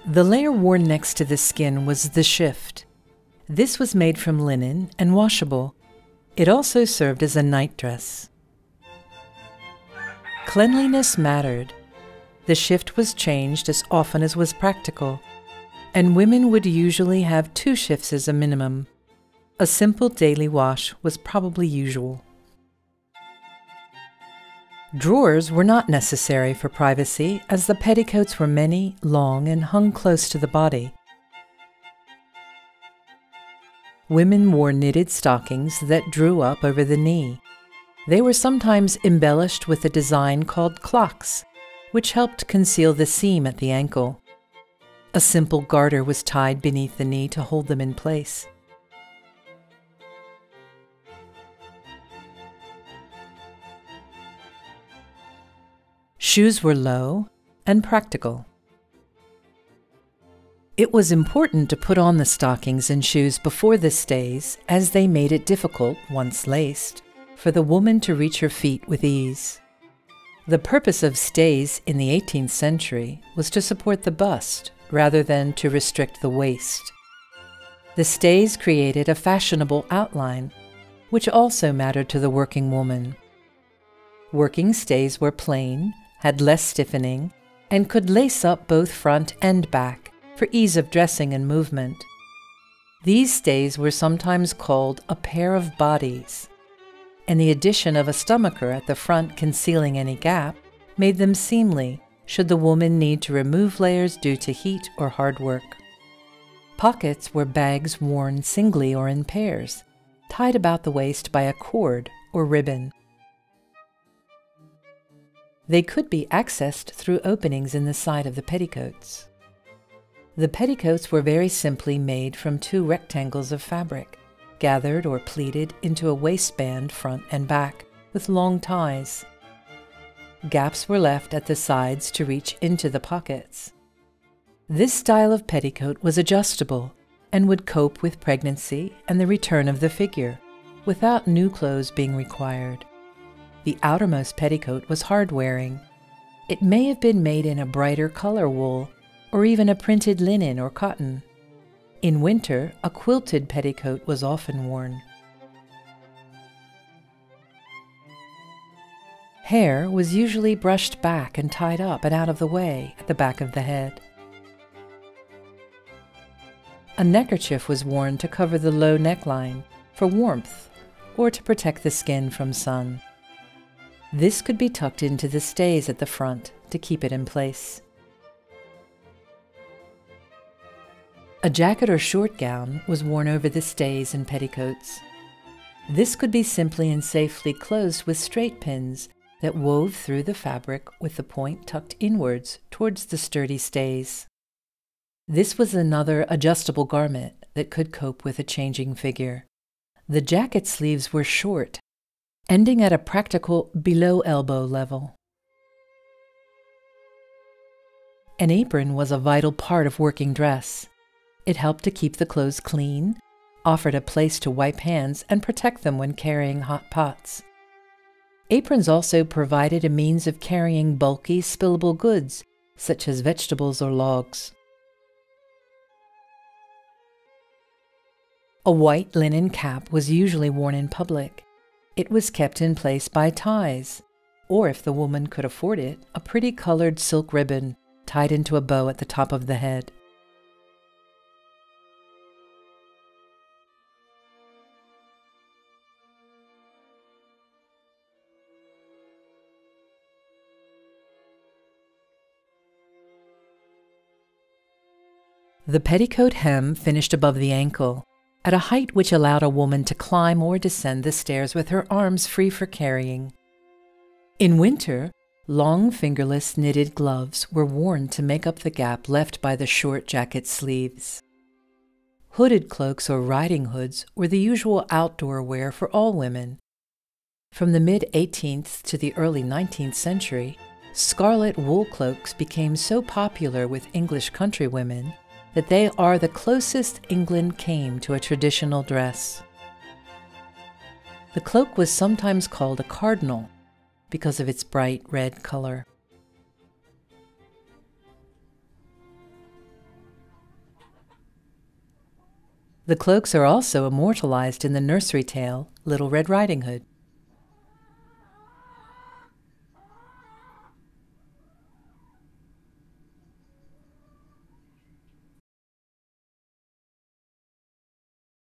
The layer worn next to the skin was the shift. This was made from linen and washable. It also served as a nightdress. Cleanliness mattered. The shift was changed as often as was practical, and women would usually have 2 shifts as a minimum. A simple daily wash was probably usual. Drawers were not necessary for privacy, as the petticoats were many, long, and hung close to the body. Women wore knitted stockings that drew up over the knee. They were sometimes embellished with a design called Cloaks, which helped conceal the seam at the ankle. A simple garter was tied beneath the knee to hold them in place. Shoes were low and practical. It was important to put on the stockings and shoes before the stays, as they made it difficult, once laced, for the woman to reach her feet with ease. The purpose of stays in the 18th century was to support the bust rather than to restrict the waist. The stays created a fashionable outline, which also mattered to the working woman. Working stays were plain, had less stiffening, and could lace up both front and back for ease of dressing and movement. These stays were sometimes called a pair of bodies, and the addition of a stomacher at the front concealing any gap made them seemly should the woman need to remove layers due to heat or hard work. Pockets were bags worn singly or in pairs, tied about the waist by a cord or ribbon. They could be accessed through openings in the side of the petticoats. The petticoats were very simply made from 2 rectangles of fabric, gathered or pleated into a waistband front and back, with long ties. Gaps were left at the sides to reach into the pockets. This style of petticoat was adjustable and would cope with pregnancy and the return of the figure, without new clothes being required. The outermost petticoat was hard-wearing. It may have been made in a brighter color wool, or even a printed linen or cotton. In winter, a quilted petticoat was often worn. Hair was usually brushed back and tied up and out of the way at the back of the head. A neckerchief was worn to cover the low neckline for warmth or to protect the skin from sun. This could be tucked into the stays at the front to keep it in place. A jacket or short gown was worn over the stays and petticoats. This could be simply and safely closed with straight pins that wove through the fabric with the point tucked inwards towards the sturdy stays. This was another adjustable garment that could cope with a changing figure. The jacket sleeves were short, ending at a practical below elbow level. An apron was a vital part of working dress. It helped to keep the clothes clean, offered a place to wipe hands, and protect them when carrying hot pots. Aprons also provided a means of carrying bulky, spillable goods, such as vegetables or logs. A white linen cap was usually worn in public. It was kept in place by ties, or if the woman could afford it, a pretty colored silk ribbon tied into a bow at the top of the head. The petticoat hem finished above the ankle, at a height which allowed a woman to climb or descend the stairs with her arms free for carrying. In winter, long fingerless knitted gloves were worn to make up the gap left by the short jacket sleeves. Hooded cloaks or riding hoods were the usual outdoor wear for all women. From the mid-18th to the early 19th century, scarlet wool cloaks became so popular with English countrywomen that they are the closest England came to a traditional dress. The cloak was sometimes called a cardinal because of its bright red color. The cloaks are also immortalized in the nursery tale, Little Red Riding Hood.